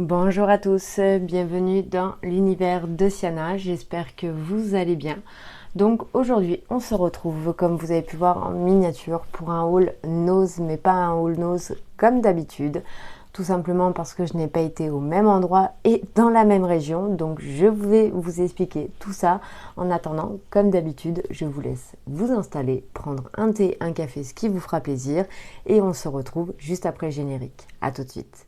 Bonjour à tous, bienvenue dans l'univers de Siana, j'espère que vous allez bien. Donc aujourd'hui on se retrouve comme vous avez pu voir en miniature pour un haul nose, mais pas un haul nose comme d'habitude. Tout simplement parce que je n'ai pas été au même endroit et dans la même région, donc je vais vous expliquer tout ça. En attendant, comme d'habitude, je vous laisse vous installer, prendre un thé, un café, ce qui vous fera plaisir, et on se retrouve juste après le générique. A tout de suite.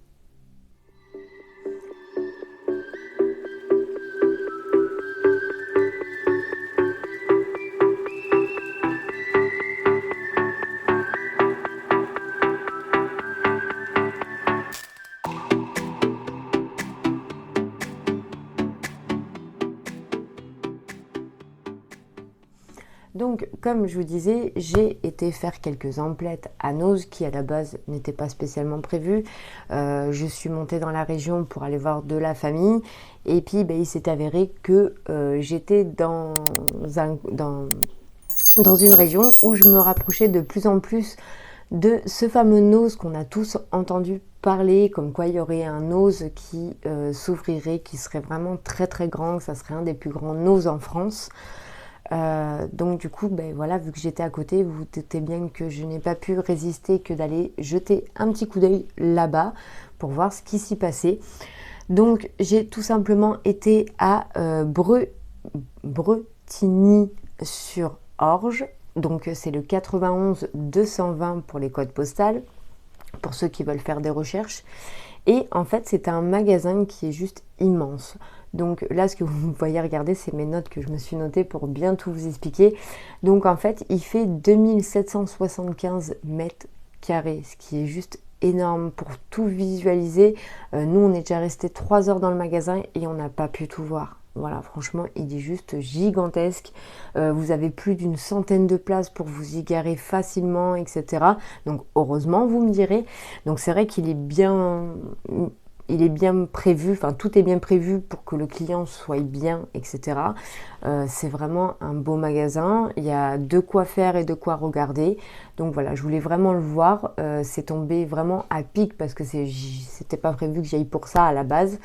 Donc, comme je vous disais, j'ai été faire quelques emplettes à Nose qui, à la base, n'étaient pas spécialement prévues. Je suis montée dans la région pour aller voir de la famille. Et puis, il s'est avéré que j'étais dans une région où je me rapprochais de plus en plus de ce fameux Nose qu'on a tous entendu parler, comme quoi il y aurait un Nose qui s'ouvrirait, qui serait vraiment très très grand, que ça serait un des plus grands Nose en France. Donc du coup, voilà, vu que j'étais à côté, vous vous doutez bien que je n'ai pas pu résister que d'aller jeter un petit coup d'œil là-bas pour voir ce qui s'y passait. Donc j'ai tout simplement été à Bretigny-sur-Orge. Donc c'est le 91 220 pour les codes postales, pour ceux qui veulent faire des recherches. Et en fait, c'est un magasin qui est juste immense. Donc là, ce que vous voyez regarder, c'est mes notes que je me suis notées pour bien tout vous expliquer. Donc en fait, il fait 2775 mètres carrés, ce qui est juste énorme pour tout visualiser. Nous, on est déjà resté 3 heures dans le magasin et on n'a pas pu tout voir. Voilà, franchement, il est juste gigantesque. Vous avez plus d'une centaine de places pour vous y garer facilement, etc. Donc, heureusement, vous me direz. Donc, c'est vrai qu'il est bien prévu, enfin, tout est bien prévu pour que le client soit bien, etc. C'est vraiment un beau magasin. Il y a de quoi faire et de quoi regarder. Donc, voilà, je voulais vraiment le voir. C'est tombé vraiment à pic parce que c'était pas prévu que j'aille pour ça à la base.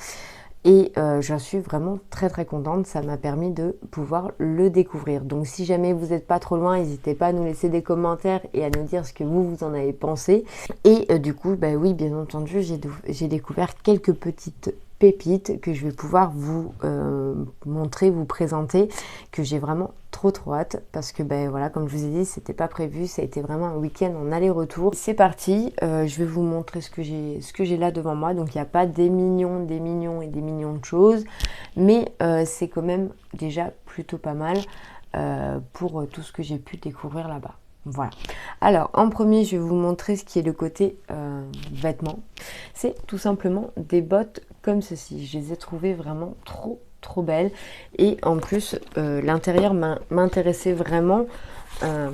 Et j'en suis vraiment très très contente, ça m'a permis de pouvoir le découvrir. Donc si jamais vous n'êtes pas trop loin, n'hésitez pas à nous laisser des commentaires et à nous dire ce que vous en avez pensé. Et du coup, oui, bien entendu, j'ai découvert quelques petites pépites que je vais pouvoir vous montrer, vous présenter, que j'ai vraiment trop hâte parce que voilà, comme je vous ai dit, c'était pas prévu, ça a été vraiment un week-end en aller-retour. C'est parti, je vais vous montrer ce que j'ai là devant moi. Donc il n'y a pas des millions de choses, mais c'est quand même déjà plutôt pas mal pour tout ce que j'ai pu découvrir là-bas. Voilà. Alors, en premier, je vais vous montrer ce qui est le côté vêtements. C'est tout simplement des bottes comme ceci. Je les ai trouvées vraiment trop belles. Et en plus, l'intérieur m'intéressait vraiment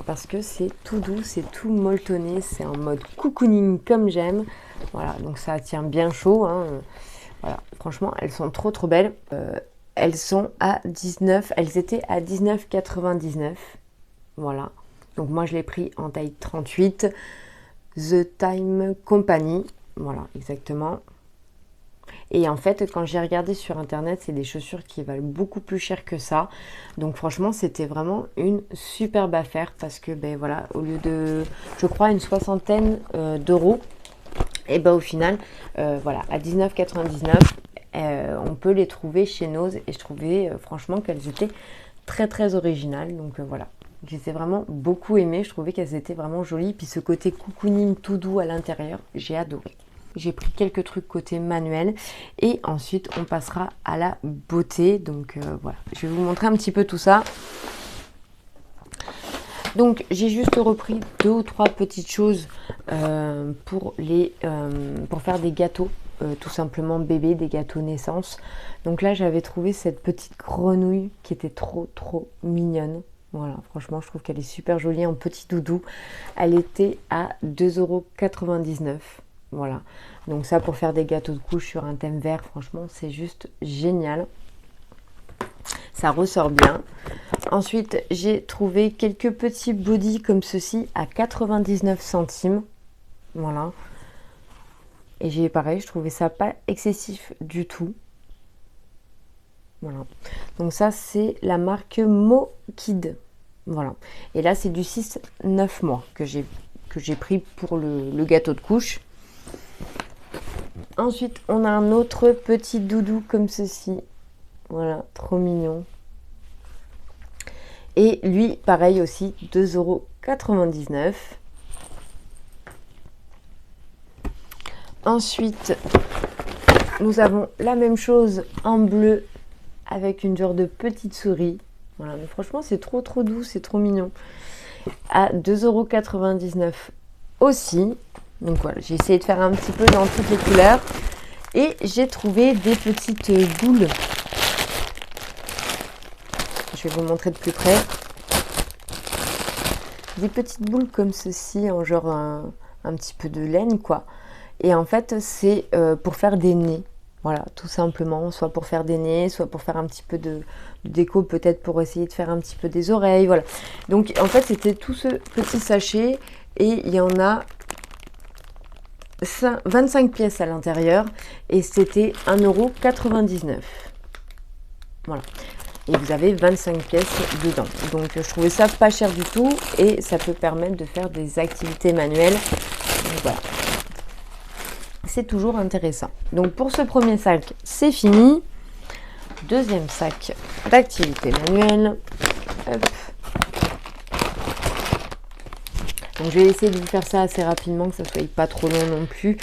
parce que c'est tout doux, c'est tout molletonné. C'est en mode cocooning comme j'aime. Voilà, donc ça tient bien chaud. Hein. Voilà, franchement, elles sont trop belles. Elles étaient à 19,99. Voilà. Donc moi je l'ai pris en taille 38, The Time Company, voilà exactement. Et en fait quand j'ai regardé sur internet, c'est des chaussures qui valent beaucoup plus cher que ça. Donc franchement c'était vraiment une superbe affaire parce que voilà, au lieu de, je crois, une soixantaine d'euros, et au final, voilà, à 19,99, on peut les trouver chez Nose et je trouvais franchement qu'elles étaient très originales. Donc voilà. Je les ai vraiment beaucoup aimées, je trouvais qu'elles étaient vraiment jolies. Puis ce côté cocooning tout doux à l'intérieur, j'ai adoré. J'ai pris quelques trucs côté manuel et ensuite on passera à la beauté. Donc voilà, je vais vous montrer un petit peu tout ça. Donc j'ai juste repris 2 ou 3 petites choses pour faire des gâteaux. Tout simplement bébé, des gâteaux naissance. Donc là j'avais trouvé cette petite grenouille qui était trop mignonne. Voilà, franchement je trouve qu'elle est super jolie en petit doudou. Elle était à 2,99 €. Voilà, donc ça pour faire des gâteaux de couche sur un thème vert, franchement c'est juste génial. Ça ressort bien. Ensuite j'ai trouvé quelques petits bodys comme ceci à 99 centimes. Voilà. Et j'ai pareil, je trouvais ça pas excessif du tout. Voilà. Donc ça, c'est la marque Mo-Kid. Voilà. Et là, c'est du 6-9 mois que j'ai pris pour le gâteau de couche. Ensuite, on a un autre petit doudou comme ceci. Voilà, trop mignon. Et lui, pareil aussi, 2,99 €. Ensuite, nous avons la même chose en bleu avec une genre de petite souris. Voilà, mais franchement, c'est trop doux, c'est trop mignon. À 2,99 € aussi. Donc voilà, j'ai essayé de faire un petit peu dans toutes les couleurs. Et j'ai trouvé des petites boules. Je vais vous montrer de plus près. Des petites boules comme ceci, en genre un petit peu de laine, quoi. Et en fait, c'est pour faire des nez. Voilà, tout simplement, soit pour faire des nez, soit pour faire un petit peu de déco, peut-être pour essayer de faire un petit peu des oreilles, voilà. Donc, en fait, c'était tout ce petit sachet et il y en a 25 pièces à l'intérieur et c'était 1,99 €. Voilà. Et vous avez 25 pièces dedans. Donc, je trouvais ça pas cher du tout et ça peut permettre de faire des activités manuelles. Donc, voilà. C'est toujours intéressant. Donc pour ce premier sac, c'est fini. Deuxième sac d'activité manuelle. Hop. Donc je vais essayer de vous faire ça assez rapidement, que ça soit pas trop long non plus.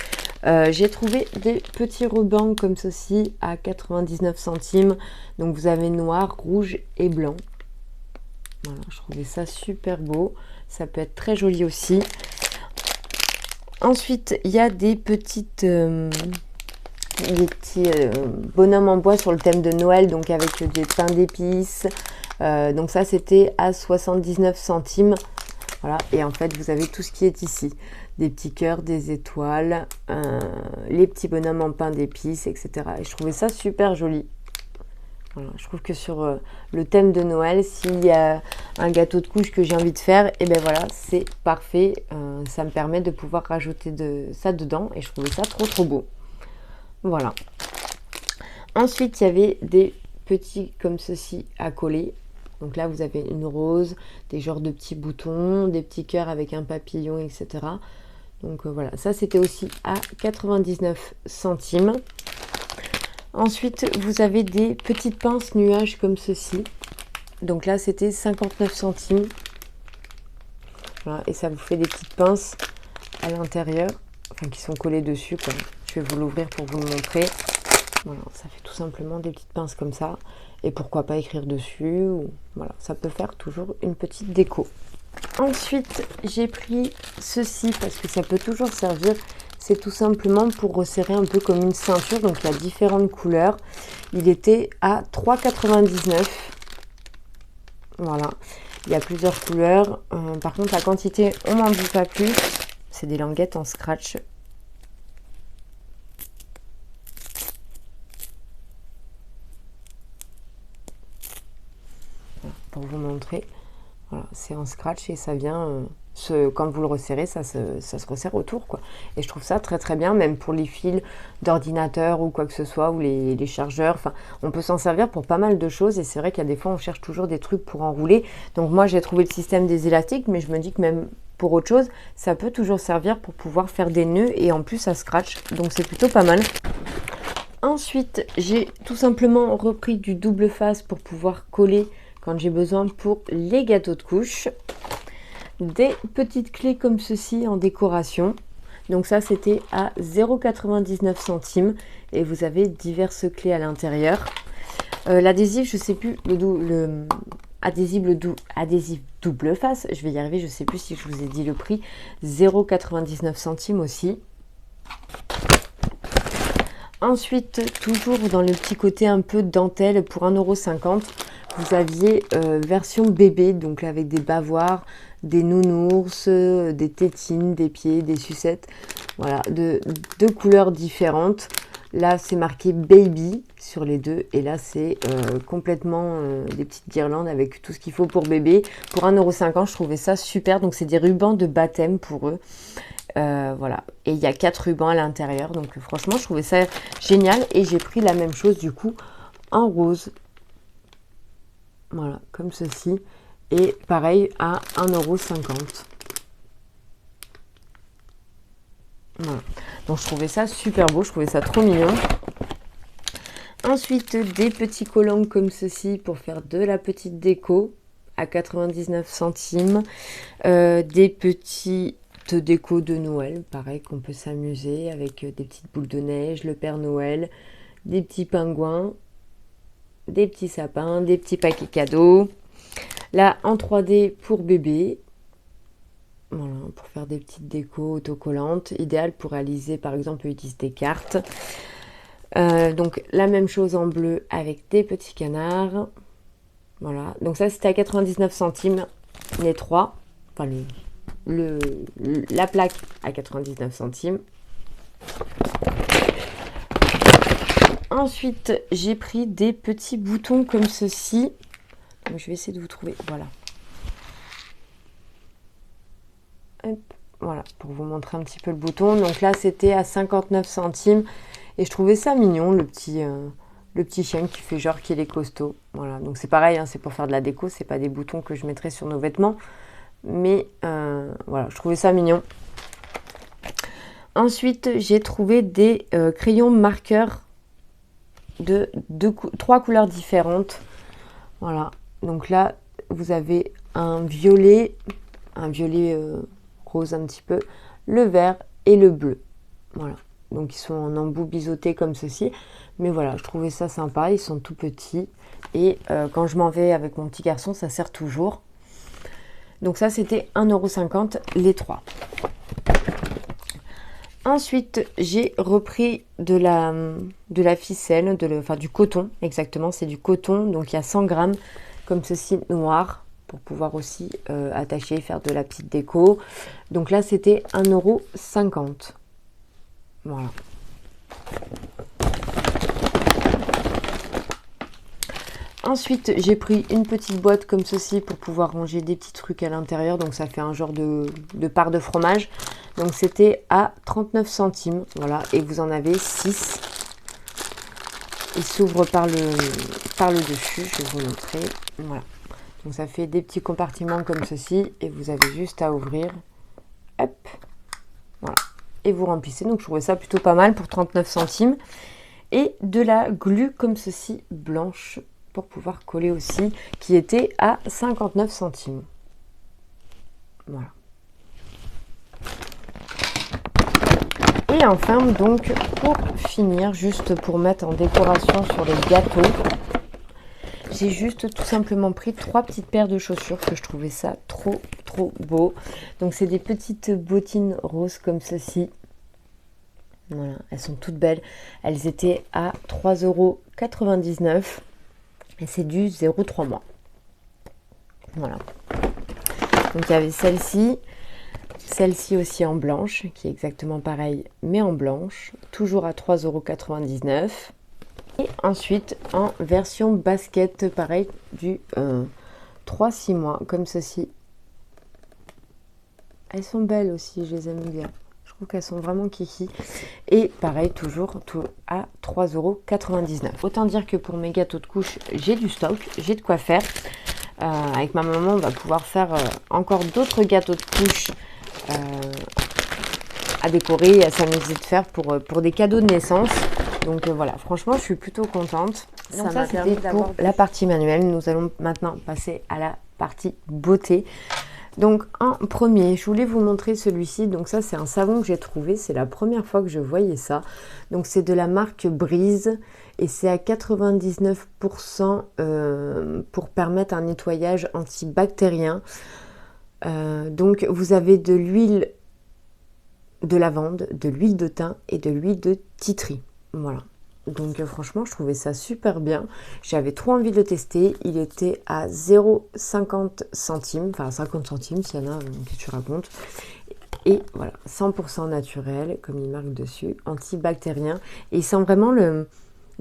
J'ai trouvé des petits rubans comme ceci à 99 centimes. Donc vous avez noir, rouge et blanc. Voilà, je trouvais ça super beau. Ça peut être très joli aussi. Ensuite, il y a des petits bonhommes en bois sur le thème de Noël, donc avec des pains d'épices. Donc ça, c'était à 79 centimes. Voilà, et en fait, vous avez tout ce qui est ici. Des petits cœurs, des étoiles, les petits bonhommes en pain d'épices, etc. Et je trouvais ça super joli. Voilà, je trouve que sur le thème de Noël, s'il y a un gâteau de couche que j'ai envie de faire, et ben voilà, c'est parfait. Ça me permet de pouvoir rajouter ça dedans et je trouvais ça trop beau. Voilà. Ensuite, il y avait des petits comme ceci à coller. Donc là, vous avez une rose, des genres de petits boutons, des petits cœurs avec un papillon, etc. Donc voilà, ça c'était aussi à 99 centimes. Ensuite, vous avez des petites pinces nuages comme ceci. Donc là, c'était 59 centimes. Voilà, et ça vous fait des petites pinces à l'intérieur, enfin qui sont collées dessus, quoi. Je vais vous l'ouvrir pour vous le montrer. Voilà, ça fait tout simplement des petites pinces comme ça. Et pourquoi pas écrire dessus. Voilà, ça peut faire toujours une petite déco. Ensuite, j'ai pris ceci parce que ça peut toujours servir. C'est tout simplement pour resserrer un peu comme une ceinture. Donc, il y a différentes couleurs. Il était à 3,99 €. Voilà. Il y a plusieurs couleurs. Par contre, la quantité, on n'en dit pas plus. C'est des languettes en scratch. Voilà, pour vous montrer. Voilà, c'est en scratch et ça vient... quand vous le resserrez, ça se resserre autour, quoi. Et je trouve ça très bien, même pour les fils d'ordinateur ou quoi que ce soit, ou les chargeurs. Enfin, on peut s'en servir pour pas mal de choses. Et c'est vrai qu'il y a des fois, on cherche toujours des trucs pour enrouler. Donc moi, j'ai trouvé le système des élastiques, mais je me dis que même pour autre chose, ça peut toujours servir pour pouvoir faire des nœuds. Et en plus, ça scratch. Donc c'est plutôt pas mal. Ensuite, j'ai tout simplement repris du double face pour pouvoir coller quand j'ai besoin pour les gâteaux de couche. Des petites clés comme ceci en décoration. Donc ça, c'était à 0,99 centimes et vous avez diverses clés à l'intérieur. L'adhésif, je sais plus, le adhésif double face, je vais y arriver, je sais plus si je vous ai dit le prix, 0,99 centimes aussi. Ensuite, toujours dans le petit côté un peu dentelle, pour 1,50 €, vous aviez version bébé, donc avec des bavoirs, des nounours, des tétines, des pieds, des sucettes, voilà, de deux couleurs différentes. Là, c'est marqué baby sur les deux, et là, c'est complètement des petites guirlandes avec tout ce qu'il faut pour bébé. Pour 1,50 €, je trouvais ça super, donc c'est des rubans de baptême pour eux. Voilà, et il y a 4 rubans à l'intérieur, donc franchement je trouvais ça génial. Et j'ai pris la même chose du coup en rose, voilà, comme ceci, et pareil à 1,50 €. Voilà. Donc je trouvais ça super beau, je trouvais ça trop mignon. Ensuite, des petits collants comme ceci pour faire de la petite déco à 99 centimes. Des petites décos de Noël, pareil, qu'on peut s'amuser avec des petites boules de neige, le Père Noël, des petits pingouins, des petits sapins, des petits paquets cadeaux. Là, en 3D pour bébé. Voilà, pour faire des petites décos autocollantes, idéal pour réaliser, par exemple, utiliser des cartes. Donc la même chose en bleu avec des petits canards. Voilà, donc ça c'était à 99 centimes les 3. Enfin la plaque à 99 centimes. Ensuite j'ai pris des petits boutons comme ceci. Donc, je vais essayer de vous trouver. Voilà. Hop, voilà, pour vous montrer un petit peu le bouton. Donc là c'était à 59 centimes. Et je trouvais ça mignon, le petit chien qui fait genre qu'il est costaud. Voilà, donc c'est pareil, hein, c'est pour faire de la déco, c'est pas des boutons que je mettrais sur nos vêtements. Mais voilà, je trouvais ça mignon. Ensuite, j'ai trouvé des crayons marqueurs de 3 couleurs différentes. Voilà, donc là, vous avez un violet rose un petit peu, le vert et le bleu. Voilà. Donc ils sont en embout biseauté comme ceci. Mais voilà, je trouvais ça sympa. Ils sont tout petits. Et quand je m'en vais avec mon petit garçon, ça sert toujours. Donc ça, c'était 1,50 € les 3. Ensuite, j'ai repris de la ficelle, enfin du coton, exactement. C'est du coton. Donc il y a 100 grammes comme ceci noir pour pouvoir aussi attacher, faire de la petite déco. Donc là, c'était 1,50 €. Voilà. Ensuite, j'ai pris une petite boîte comme ceci pour pouvoir ranger des petits trucs à l'intérieur. Donc ça fait un genre de part de fromage. Donc c'était à 39 centimes. Voilà, et vous en avez 6. Il s'ouvre par le dessus. Je vais vous montrer. Voilà. Donc ça fait des petits compartiments comme ceci. Et vous avez juste à ouvrir. Hop. Voilà. Et vous remplissez. Donc je trouvais ça plutôt pas mal pour 39 centimes. Et de la glu comme ceci, blanche, pour pouvoir coller aussi, qui était à 59 centimes. Voilà. Et enfin, donc, pour finir, juste pour mettre en décoration sur les gâteaux, j'ai juste tout simplement pris 3 petites paires de chaussures, que je trouvais ça trop beau. Donc c'est des petites bottines roses comme ceci. Voilà, elles sont toutes belles. Elles étaient à 3,99 € et c'est du 0,3 mois. Voilà. Donc il y avait celle-ci aussi en blanche, qui est exactement pareil, mais en blanche, toujours à 3,99 €. Et ensuite en version basket, pareil, du 3-6 mois, comme ceci. Elles sont belles aussi, je les aime bien. Je trouve qu'elles sont vraiment kiki. Et pareil, toujours tout à 3,99 €. Autant dire que pour mes gâteaux de couche, j'ai du stock, j'ai de quoi faire. Avec ma maman, on va pouvoir faire encore d'autres gâteaux de couche à décorer et à s'amuser de faire pour des cadeaux de naissance. Donc voilà, franchement, je suis plutôt contente. Donc ça c'était pour la partie manuelle. Nous allons maintenant passer à la partie beauté. Donc en premier, je voulais vous montrer celui-ci. Donc ça, c'est un savon que j'ai trouvé. C'est la première fois que je voyais ça. Donc c'est de la marque Breeze et c'est à 99% pour permettre un nettoyage antibactérien. Donc vous avez de l'huile de lavande, de l'huile de thym et de l'huile de titri. Voilà. Donc franchement, je trouvais ça super bien. J'avais trop envie de le tester. Il était à 0,50 centimes, enfin 50 centimes s'il y en a, qu'est-ce que tu racontes. Et voilà, 100% naturel, comme il marque dessus, antibactérien. Et il sent vraiment le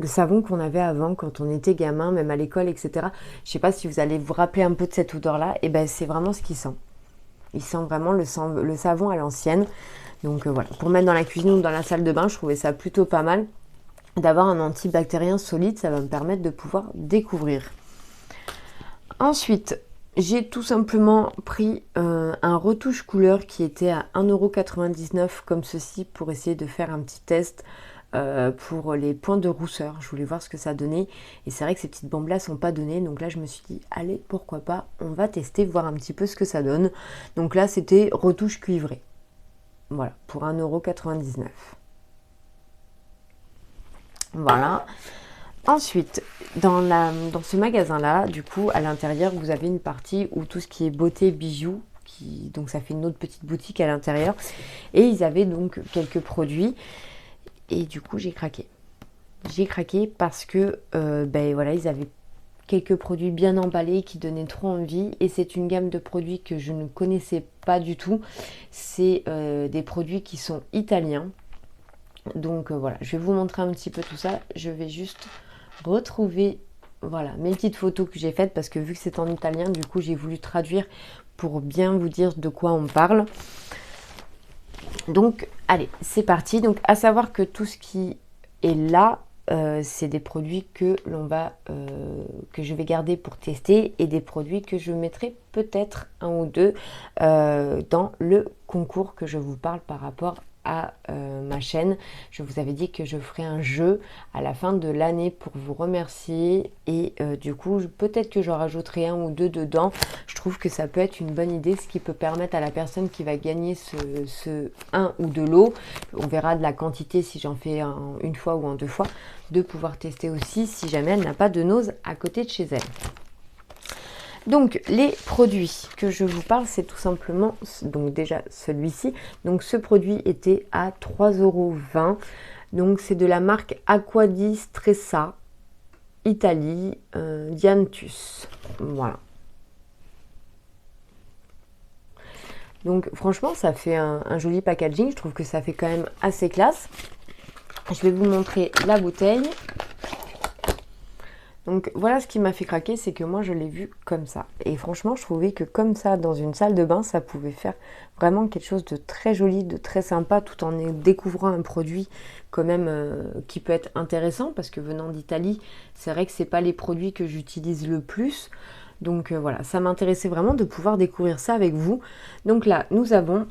savon qu'on avait avant quand on était gamin, même à l'école, etc. Je sais pas si vous allez vous rappeler un peu de cette odeur-là. Et ben c'est vraiment ce qu'il sent. Il sent vraiment le savon à l'ancienne. Donc voilà, pour mettre dans la cuisine ou dans la salle de bain, je trouvais ça plutôt pas mal d'avoir un antibactérien solide, ça va me permettre de pouvoir découvrir. Ensuite, j'ai tout simplement pris un retouche couleur qui était à 1,99 € comme ceci pour essayer de faire un petit test pour les points de rousseur. Je voulais voir ce que ça donnait et c'est vrai que ces petites bombes là sont pas données, donc là je me suis dit allez, pourquoi pas, on va tester, voir un petit peu ce que ça donne. Donc là c'était retouche cuivrée, voilà, pour 1,99 €. Voilà. Ensuite, dans ce magasin-là, du coup, à l'intérieur, vous avez une partie où tout ce qui est beauté, bijoux, donc ça fait une autre petite boutique à l'intérieur. Et ils avaient donc quelques produits. Et du coup, j'ai craqué. J'ai craqué parce que, ben voilà, ils avaient quelques produits bien emballés qui donnaient trop envie. Et c'est une gamme de produits que je ne connaissais pas du tout. C'est des produits qui sont italiens. Donc voilà, je vais vous montrer un petit peu tout ça. Je vais juste retrouver voilà mes petites photos que j'ai faites parce que vu que c'est en italien, du coup j'ai voulu traduire pour bien vous dire de quoi on parle. Donc allez, c'est parti. Donc à savoir que tout ce qui est là, c'est des produits que je vais garder pour tester et des produits que je mettrai peut-être un ou deux dans le concours que je vous parle par rapport à ma chaîne. Je vous avais dit que je ferai un jeu à la fin de l'année pour vous remercier et du coup peut-être que j'en rajouterai un ou deux dedans. Je trouve que ça peut être une bonne idée, ce qui peut permettre à la personne qui va gagner ce un ou deux lots, on verra de la quantité si j'en fais une fois ou en deux fois, de pouvoir tester aussi si jamais elle n'a pas de Nose à côté de chez elle. Donc les produits que je vous parle, c'est tout simplement donc déjà celui-ci. Donc ce produit était à 3,20 €. Donc c'est de la marque Acqua di Stresa Italie Dianthus. Voilà. Donc franchement ça fait un joli packaging. Je trouve que ça fait quand même assez classe. Je vais vous montrer la bouteille. Donc voilà ce qui m'a fait craquer, c'est que moi je l'ai vu comme ça. Et franchement je trouvais que comme ça dans une salle de bain, ça pouvait faire vraiment quelque chose de très joli, de très sympa, tout en découvrant un produit quand même qui peut être intéressant. Parce que venant d'Italie, c'est vrai que c'est pas les produits que j'utilise le plus. Donc voilà, ça m'intéressait vraiment de pouvoir découvrir ça avec vous. Donc là, nous avons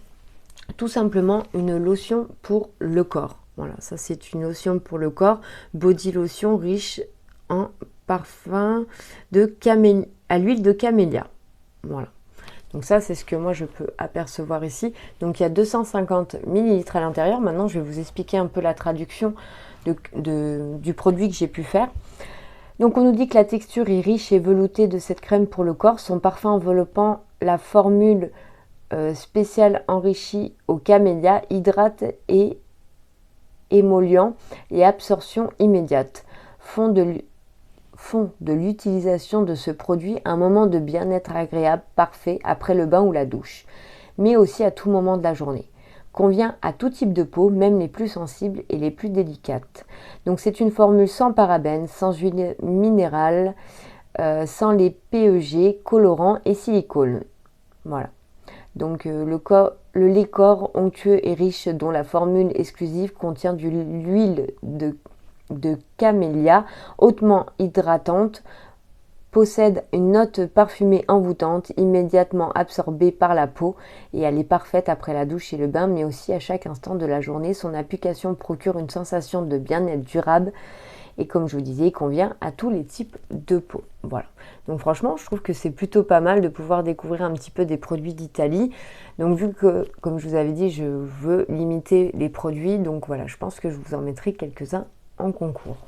tout simplement une lotion pour le corps. Voilà, ça c'est une lotion pour le corps, body lotion riche en parfum à l'huile de camélia. Voilà. Donc ça, c'est ce que moi je peux apercevoir ici. Donc il y a 250 ml à l'intérieur. Maintenant, je vais vous expliquer un peu la traduction du produit que j'ai pu faire. Donc on nous dit que la texture est riche et veloutée de cette crème pour le corps. Son parfum enveloppant la formule spéciale enrichie au camélia, hydrate et émollient et absorption immédiate. Font de l'utilisation de ce produit un moment de bien-être agréable, parfait après le bain ou la douche, mais aussi à tout moment de la journée. Convient à tout type de peau, même les plus sensibles et les plus délicates. Donc c'est une formule sans parabènes, sans huile minérale, sans les PEG, colorants et silicone. Voilà. Donc le lait corps onctueux et riche dont la formule exclusive contient de l'huile de camélia hautement hydratante, possède une note parfumée envoûtante, immédiatement absorbée par la peau et elle est parfaite après la douche et le bain, mais aussi à chaque instant de la journée. Son application procure une sensation de bien-être durable et comme je vous disais, il convient à tous les types de peau. Voilà. Donc franchement, je trouve que c'est plutôt pas mal de pouvoir découvrir un petit peu des produits d'Italie. Donc vu que, comme je vous avais dit, je veux limiter les produits, donc voilà, je pense que je vous en mettrai quelques-uns en concours.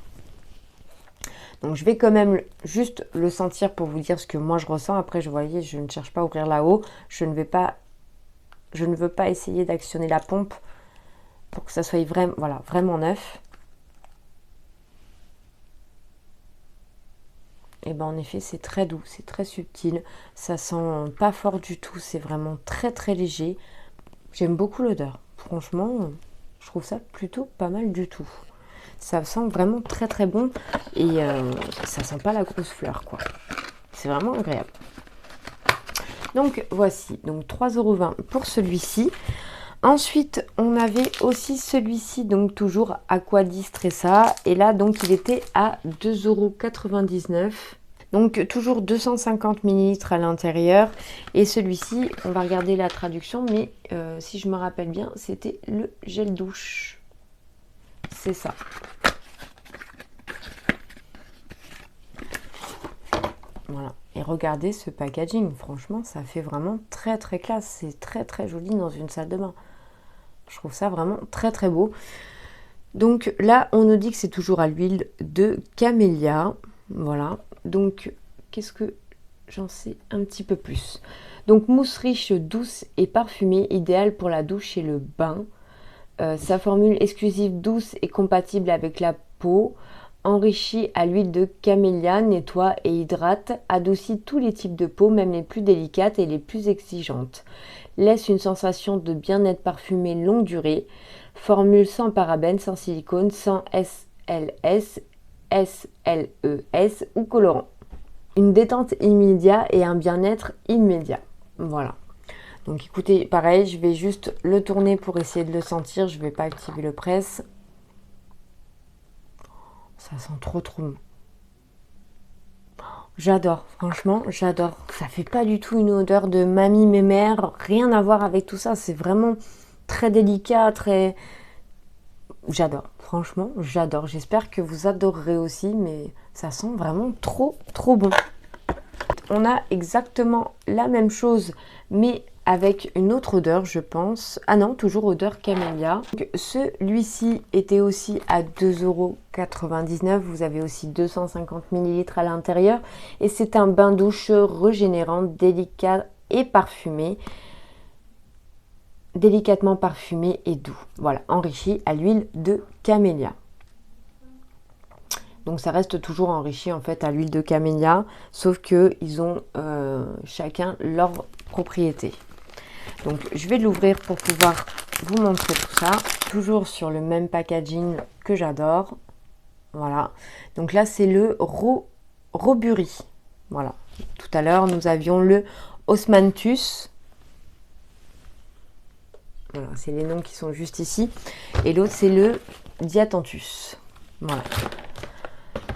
Donc je vais quand même juste le sentir pour vous dire ce que moi je ressens. Après, je voyais, je ne cherche pas à ouvrir là-haut. Je ne veux pas essayer d'actionner la pompe pour que ça soit vraiment, voilà, vraiment neuf. Et ben en effet, c'est très doux, c'est très subtil. Ça sent pas fort du tout. C'est vraiment très très léger. J'aime beaucoup l'odeur. Franchement, je trouve ça plutôt pas mal du tout. Ça sent vraiment très très bon et ça sent pas la grosse fleur quoi. C'est vraiment agréable. Donc voici, donc 3,20 € pour celui-ci. Ensuite, on avait aussi celui-ci, donc toujours Aqua Distressa. Et là, donc, il était à 2,99 €. Donc, toujours 250 ml à l'intérieur. Et celui-ci, on va regarder la traduction, mais si je me rappelle bien, c'était le gel douche. C'est ça. Voilà. Et regardez ce packaging. Franchement, ça fait vraiment très très classe. C'est très très joli dans une salle de bain. Je trouve ça vraiment très très beau. Donc là, on nous dit que c'est toujours à l'huile de camélia. Voilà. Donc, qu'est-ce que j'en sais un petit peu plus? Donc, mousse riche, douce et parfumée, idéale pour la douche et le bain. Sa formule exclusive douce et compatible avec la peau, enrichie à l'huile de camélia, nettoie et hydrate, adoucit tous les types de peau, même les plus délicates et les plus exigeantes. Laisse une sensation de bien-être parfumé longue durée. Formule sans parabènes, sans silicone, sans SLS, SLES ou colorant. Une détente immédiate et un bien-être immédiat. Voilà. Donc écoutez, pareil, je vais juste le tourner pour essayer de le sentir. Je ne vais pas activer le presse. Ça sent trop bon. J'adore, franchement, j'adore. Ça fait pas du tout une odeur de mamie mémère, rien à voir avec tout ça. C'est vraiment très délicat, très... J'adore, franchement, j'adore. J'espère que vous adorerez aussi, mais ça sent vraiment trop bon. On a exactement la même chose, mais avec une autre odeur, je pense. Ah non, toujours odeur camélia. Celui-ci était aussi à 2,99 €. Vous avez aussi 250 ml à l'intérieur. Et c'est un bain douche régénérant, délicat et parfumé. Délicatement parfumé et doux. Voilà, enrichi à l'huile de camélia. Donc ça reste toujours enrichi en fait à l'huile de camélia, sauf que ils ont chacun leur propriété. Donc je vais l'ouvrir pour pouvoir vous montrer tout ça. Toujours sur le même packaging que j'adore. Voilà. Donc là c'est le Roburi. Voilà. Tout à l'heure nous avions le Osmanthus. Voilà, c'est les noms qui sont juste ici. Et l'autre c'est le Diatanthus. Voilà.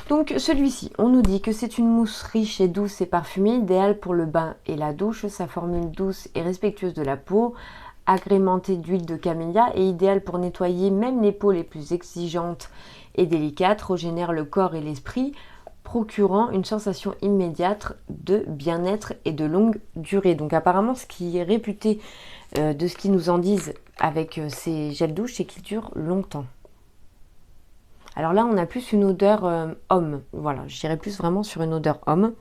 Donc celui-ci, on nous dit que c'est une mousse riche et douce et parfumée, idéale pour le bain et la douche. Sa formule douce et respectueuse de la peau, agrémentée d'huile de camélia, est idéale pour nettoyer même les peaux les plus exigeantes et délicates, régénère le corps et l'esprit, procurant une sensation immédiate de bien-être et de longue durée. Donc apparemment, ce qui est réputé de ce qu'ils nous en disent avec ces gels douche, c'est qu'ils durent longtemps. Alors là, on a plus une odeur homme. Voilà, je dirais plus vraiment sur une odeur homme.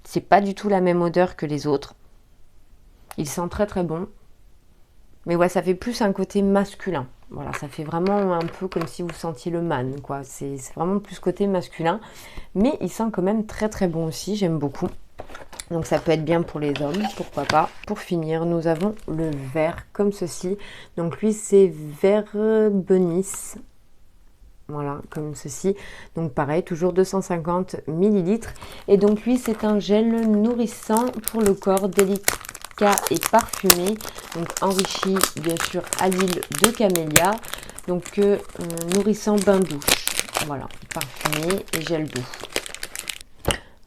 C'est pas du tout la même odeur que les autres. Il sent très bon. Mais ouais, ça fait plus un côté masculin. Voilà, ça fait vraiment un peu comme si vous sentiez le man, quoi. C'est vraiment plus côté masculin. Mais il sent quand même très bon aussi, j'aime beaucoup. Donc ça peut être bien pour les hommes, pourquoi pas. Pour finir, nous avons le vert comme ceci. Donc lui, c'est Verbenis. Voilà, comme ceci. Donc pareil, toujours 250 ml. Et donc lui, c'est un gel nourrissant pour le corps, délicat et parfumé. Donc enrichi, bien sûr, à l'huile de camélia. Donc nourrissant bain douche. Voilà, parfumé et gel doux.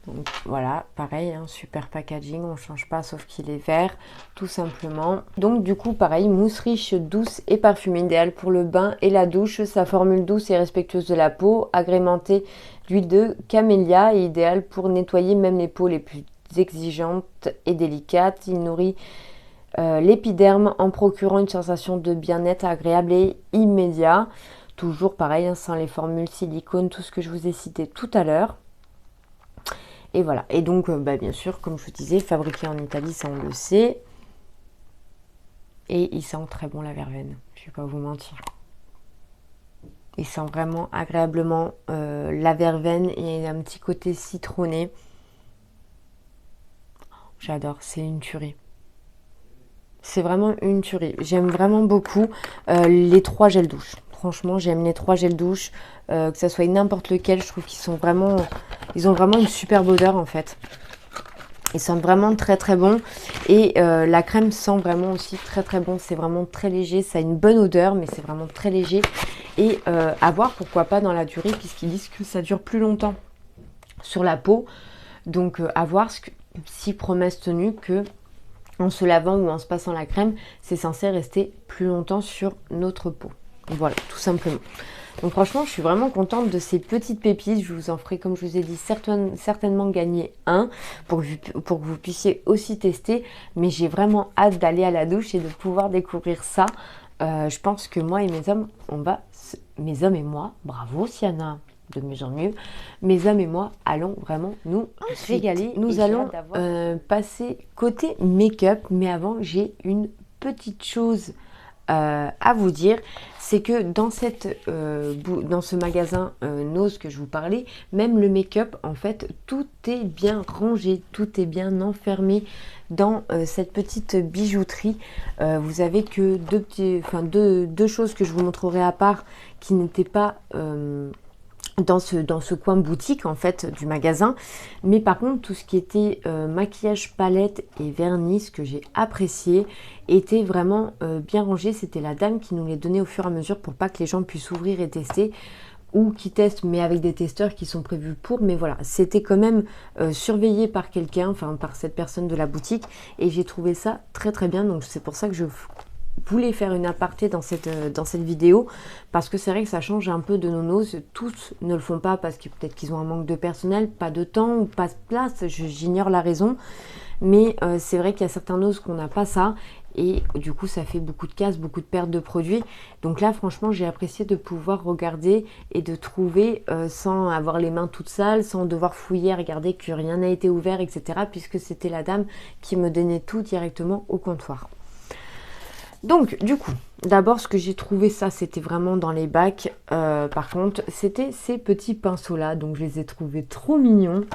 Donc voilà, pareil, hein, super packaging, on ne change pas sauf qu'il est vert, tout simplement. Donc du coup, pareil, mousse riche, douce et parfumée, idéale pour le bain et la douche. Sa formule douce et respectueuse de la peau, agrémentée d'huile de camélia, et idéale pour nettoyer même les peaux les plus exigeantes et délicates. Il nourrit l'épiderme en procurant une sensation de bien-être agréable et immédiat. Toujours pareil, hein, sans les formules silicone, tout ce que je vous ai cité tout à l'heure. Et voilà, et donc bien sûr, comme je vous disais, fabriqué en Italie, ça on le sait. Et il sent très bon la verveine, je ne vais pas vous mentir. Il sent vraiment agréablement la verveine et un petit côté citronné. J'adore, c'est une tuerie. C'est vraiment une tuerie. J'aime vraiment beaucoup les 3 gels douche. Franchement, j'aime les 3 gels douche, que ça soit n'importe lequel. Je trouve qu'ils sont vraiment, ils ont vraiment une superbe odeur en fait. Il sent vraiment très très bon et la crème sent vraiment aussi très très bon. C'est vraiment très léger, ça a une bonne odeur mais c'est vraiment très léger. Et à voir pourquoi pas dans la durée puisqu'ils disent que ça dure plus longtemps sur la peau. Donc à voir si promesse tenue que en se lavant ou en se passant la crème, c'est censé rester plus longtemps sur notre peau. Voilà, tout simplement. Donc franchement, je suis vraiment contente de ces petites pépites. Je vous en ferai, comme je vous ai dit, certainement gagner un pour que vous puissiez aussi tester. Mais j'ai vraiment hâte d'aller à la douche et de pouvoir découvrir ça. Je pense que moi et mes hommes, mes hommes et moi, bravo Siana, de mieux en mieux, mes hommes et moi allons vraiment nous régaler. Nous allons passer côté make-up. Mais avant, j'ai une petite chose à vous dire, c'est que dans ce magasin Nose que je vous parlais, même le make-up, en fait, tout est bien rangé, tout est bien enfermé dans cette petite bijouterie. Vous avez que deux choses que je vous montrerai à part qui n'étaient pas dans ce coin boutique en fait du magasin, mais par contre tout ce qui était maquillage, palette et vernis, ce que j'ai apprécié, était vraiment bien rangé. C'était la dame qui nous les donnait au fur et à mesure pour pas que les gens puissent ouvrir et tester, ou qui testent mais avec des testeurs qui sont prévus pour, mais voilà, c'était quand même surveillé par quelqu'un, enfin par cette personne de la boutique, et j'ai trouvé ça très très bien. Donc c'est pour ça que je voulais faire une aparté dans cette vidéo, parce que c'est vrai que ça change un peu de nos Nose. Tous ne le font pas parce que peut-être qu'ils ont un manque de personnel, pas de temps ou pas de place, j'ignore la raison, mais c'est vrai qu'il y a certains Nose qu'on n'a pas ça, et du coup ça fait beaucoup de casse, beaucoup de pertes de produits. Donc là franchement j'ai apprécié de pouvoir regarder et de trouver sans avoir les mains toutes sales, sans devoir fouiller, regarder que rien n'a été ouvert, etc., puisque c'était la dame qui me donnait tout directement au comptoir. Donc du coup, d'abord ce que j'ai trouvé, ça c'était vraiment dans les bacs, par contre c'était ces petits pinceaux là, donc je les ai trouvés trop mignons.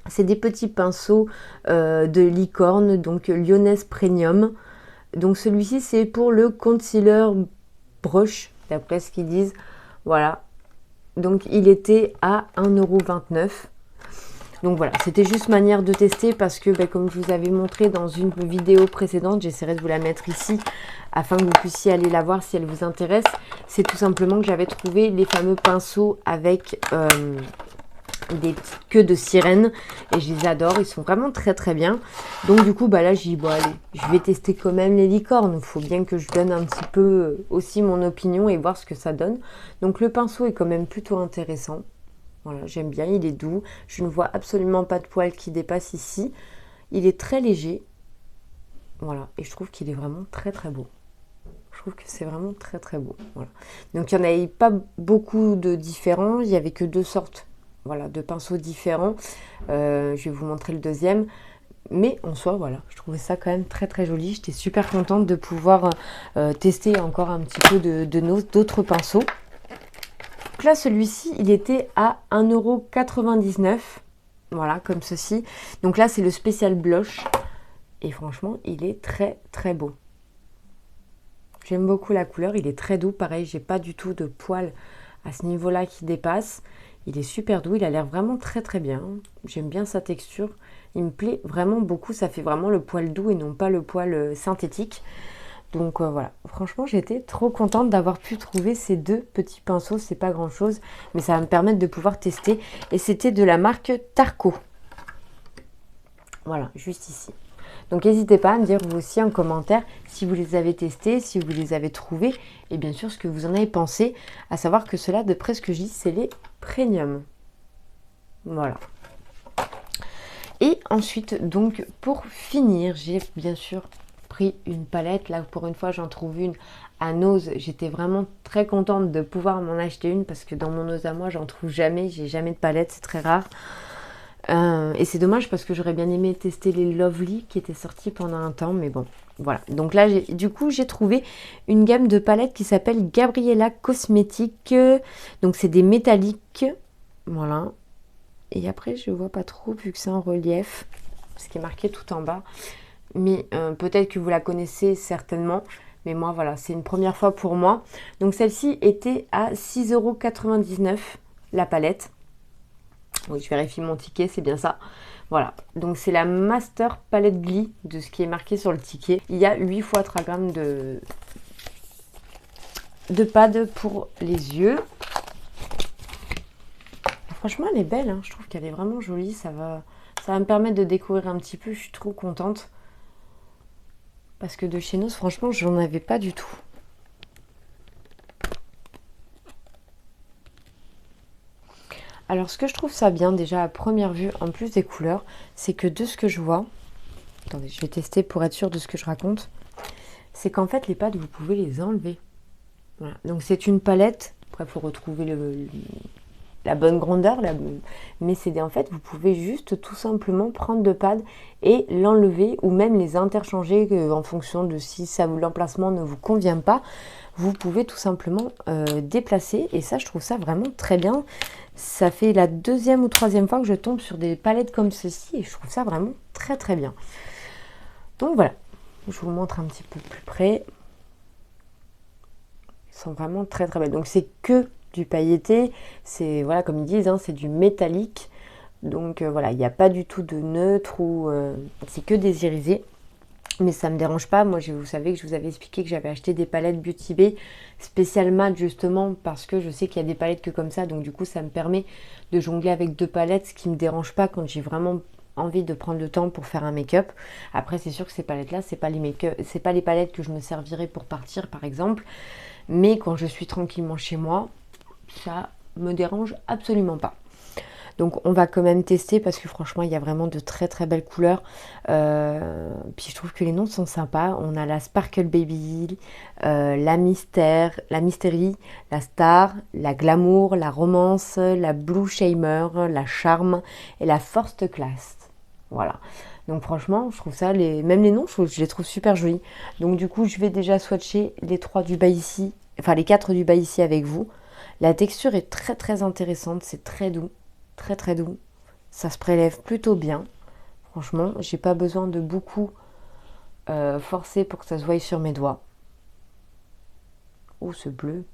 C'est des petits pinceaux de licorne, donc Lyonnaise Premium. Donc celui-ci c'est pour le concealer brush, d'après ce qu'ils disent, voilà. Donc il était à 1,29 €. Donc voilà, c'était juste manière de tester parce que comme je vous avais montré dans une vidéo précédente, j'essaierai de vous la mettre ici afin que vous puissiez aller la voir si elle vous intéresse. C'est tout simplement que j'avais trouvé les fameux pinceaux avec des petites queues de sirène et je les adore, ils sont vraiment très très bien. Donc du coup là j'ai dit bon allez, je vais tester quand même les licornes, il faut bien que je donne un petit peu aussi mon opinion et voir ce que ça donne. Donc le pinceau est quand même plutôt intéressant. Voilà, j'aime bien, il est doux. Je ne vois absolument pas de poils qui dépassent ici. Il est très léger. Voilà, et je trouve qu'il est vraiment très très beau. Je trouve que c'est vraiment très très beau. Voilà. Donc il n'y en avait pas beaucoup de différents. Il n'y avait que deux sortes, voilà, de pinceaux différents. Je vais vous montrer le deuxième. Mais en soi, voilà, je trouvais ça quand même très très joli. J'étais super contente de pouvoir tester encore un petit peu d'autres pinceaux. Donc là, celui-ci, il était à 1,99 €. Voilà, comme ceci. Donc là, c'est le spécial blush. Et franchement, il est très, très beau. J'aime beaucoup la couleur. Il est très doux. Pareil, j'ai pas du tout de poils à ce niveau-là qui dépasse. Il est super doux. Il a l'air vraiment très, très bien. J'aime bien sa texture. Il me plaît vraiment beaucoup. Ça fait vraiment le poil doux et non pas le poil synthétique. Donc voilà, franchement j'étais trop contente d'avoir pu trouver ces deux petits pinceaux. C'est pas grand chose, mais ça va me permettre de pouvoir tester. Et c'était de la marque Tarko. Voilà, juste ici. Donc n'hésitez pas à me dire vous aussi en commentaire si vous les avez testés, si vous les avez trouvés, et bien sûr ce que vous en avez pensé. À savoir que cela, de près ce que je dis, c'est les premium. Voilà. Et ensuite, donc pour finir, j'ai bien sûr pris une palette. Là pour une fois j'en trouve une à Nose. J'étais vraiment très contente de pouvoir m'en acheter une parce que dans mon Nose à moi j'en trouve jamais, j'ai jamais de palette, c'est très rare. Et c'est dommage parce que j'aurais bien aimé tester les Lovely qui étaient sortis pendant un temps, mais bon voilà. Donc là du coup j'ai trouvé une gamme de palettes qui s'appelle Gabriela Cosmétique. Donc c'est des métalliques, voilà. Et après je vois pas trop vu que c'est en relief, ce qui est marqué tout en bas. Mais peut-être que vous la connaissez certainement. Mais moi, voilà, c'est une première fois pour moi. Donc celle-ci était à 6,99 € la palette. Oui, je vérifie mon ticket, c'est bien ça. Voilà, donc c'est la Master Palette Glis de ce qui est marqué sur le ticket. Il y a 8 fois 3 grammes de pâte pour les yeux. Franchement, elle est belle, hein. Je trouve qu'elle est vraiment jolie. Ça va me permettre de découvrir un petit peu. Je suis trop contente. Parce que de chez nous, franchement, j'en avais pas du tout. Alors, ce que je trouve ça bien, déjà à première vue, en plus des couleurs, c'est que de ce que je vois... Attendez, je vais tester pour être sûre de ce que je raconte. C'est qu'en fait, les pâtes, vous pouvez les enlever. Voilà. Donc, c'est une palette. Après, il faut retrouver la bonne grandeur, mais c'est en fait, vous pouvez juste tout simplement prendre deux pads et l'enlever ou même les interchanger en fonction de si l'emplacement ne vous convient pas. Vous pouvez tout simplement déplacer et ça, je trouve ça vraiment très bien. Ça fait la deuxième ou troisième fois que je tombe sur des palettes comme ceci et je trouve ça vraiment très très bien. Donc voilà, je vous montre un petit peu plus près. Ils sont vraiment très très belles. Donc c'est que du pailleté, c'est voilà comme ils disent, hein, c'est du métallique. Donc voilà, il n'y a pas du tout de neutre ou c'est que des irisés. Mais ça ne me dérange pas. Moi, vous savez que je vous avais expliqué que j'avais acheté des palettes Beauty Bay spécial mat justement parce que je sais qu'il y a des palettes que comme ça. Donc du coup, ça me permet de jongler avec deux palettes, ce qui ne me dérange pas quand j'ai vraiment envie de prendre le temps pour faire un make-up. Après, c'est sûr que ces palettes-là, c'est pas les palettes que je me servirais pour partir, par exemple. Mais quand je suis tranquillement chez moi, ça me dérange absolument pas. Donc on va quand même tester parce que franchement il y a vraiment de très très belles couleurs. Puis je trouve que les noms sont sympas. On a la Sparkle Baby, la Mystery, la Star, la Glamour, la Romance, la Blue Shamer, la Charme et la First Class. Voilà. Donc franchement je trouve ça, même les noms je les trouve super jolis. Donc du coup je vais déjà swatcher les 3 du bas ici, enfin les 4 du bas ici avec vous. La texture est très très intéressante, c'est très doux. Très très doux, ça se prélève plutôt bien, franchement j'ai pas besoin de beaucoup forcer pour que ça se voie sur mes doigts. Oh ce bleu,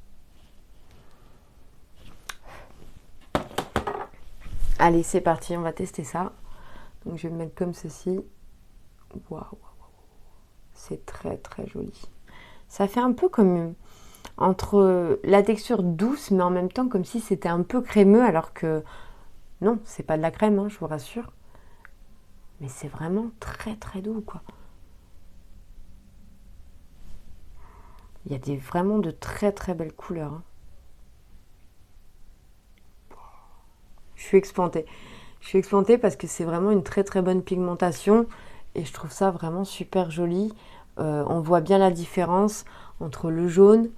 allez c'est parti, on va tester ça. Donc je vais me mettre comme ceci. Waouh, c'est très très joli, ça fait un peu comme entre la texture douce mais en même temps comme si c'était un peu crémeux alors que non, c'est pas de la crème, hein, je vous rassure. Mais c'est vraiment très très doux, quoi. Il y a vraiment de très très belles couleurs. Hein. Je suis explantée. Je suis explantée parce que c'est vraiment une très très bonne pigmentation. Et je trouve ça vraiment super joli. On voit bien la différence entre le jaune,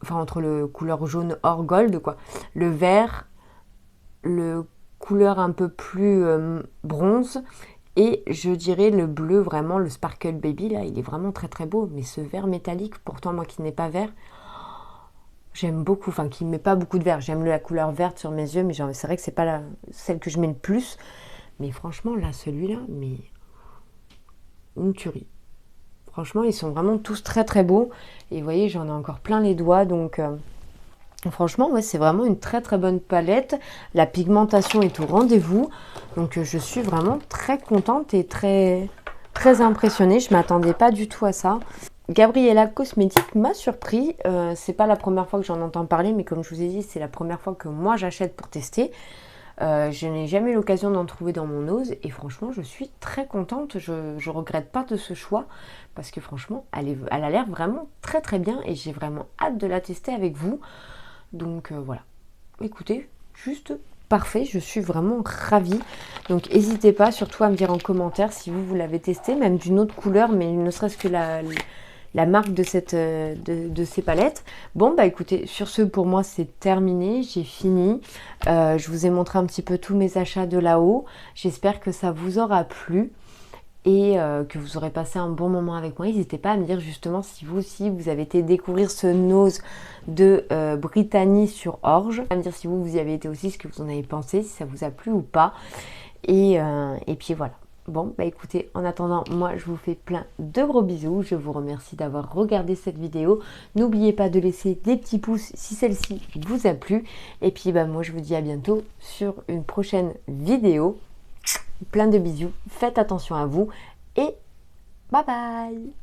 enfin entre le couleur jaune hors gold, quoi. Le vert, le couleur un peu plus bronze et je dirais le bleu, vraiment le Sparkle Baby là, il est vraiment très très beau, mais ce vert métallique, pourtant moi qui n'ai pas vert, j'aime beaucoup, enfin qui ne met pas beaucoup de vert, j'aime la couleur verte sur mes yeux, mais c'est vrai que c'est pas celle que je mets le plus, mais franchement là celui-là, mais une tuerie. Franchement ils sont vraiment tous très très beaux et vous voyez j'en ai encore plein les doigts donc... Franchement, ouais, c'est vraiment une très très bonne palette. La pigmentation est au rendez-vous. Donc je suis vraiment très contente et très, très impressionnée. Je ne m'attendais pas du tout à ça. Gabriela Cosmetics m'a surpris. C'est pas la première fois que j'en entends parler, mais comme je vous ai dit, c'est la première fois que moi j'achète pour tester. Je n'ai jamais eu l'occasion d'en trouver dans mon nose et franchement je suis très contente, je regrette pas de ce choix parce que franchement elle a l'air vraiment très très bien et j'ai vraiment hâte de la tester avec vous. Donc voilà, écoutez, juste parfait, je suis vraiment ravie. Donc n'hésitez pas surtout à me dire en commentaire si vous l'avez testé, même d'une autre couleur, mais ne serait-ce que la marque de ces palettes. Bon bah écoutez, sur ce pour moi c'est terminé, j'ai fini. Je vous ai montré un petit peu tous mes achats de là-haut. J'espère que ça vous aura plu. Et que vous aurez passé un bon moment avec moi. N'hésitez pas à me dire justement si vous aussi vous avez été découvrir ce nose de Brittany sur orge. À me dire si vous y avez été aussi, ce que vous en avez pensé, si ça vous a plu ou pas. Et puis voilà. Bon, bah écoutez, en attendant, moi je vous fais plein de gros bisous. Je vous remercie d'avoir regardé cette vidéo. N'oubliez pas de laisser des petits pouces si celle-ci vous a plu. Et puis bah moi je vous dis à bientôt sur une prochaine vidéo. Plein de bisous, faites attention à vous et bye bye!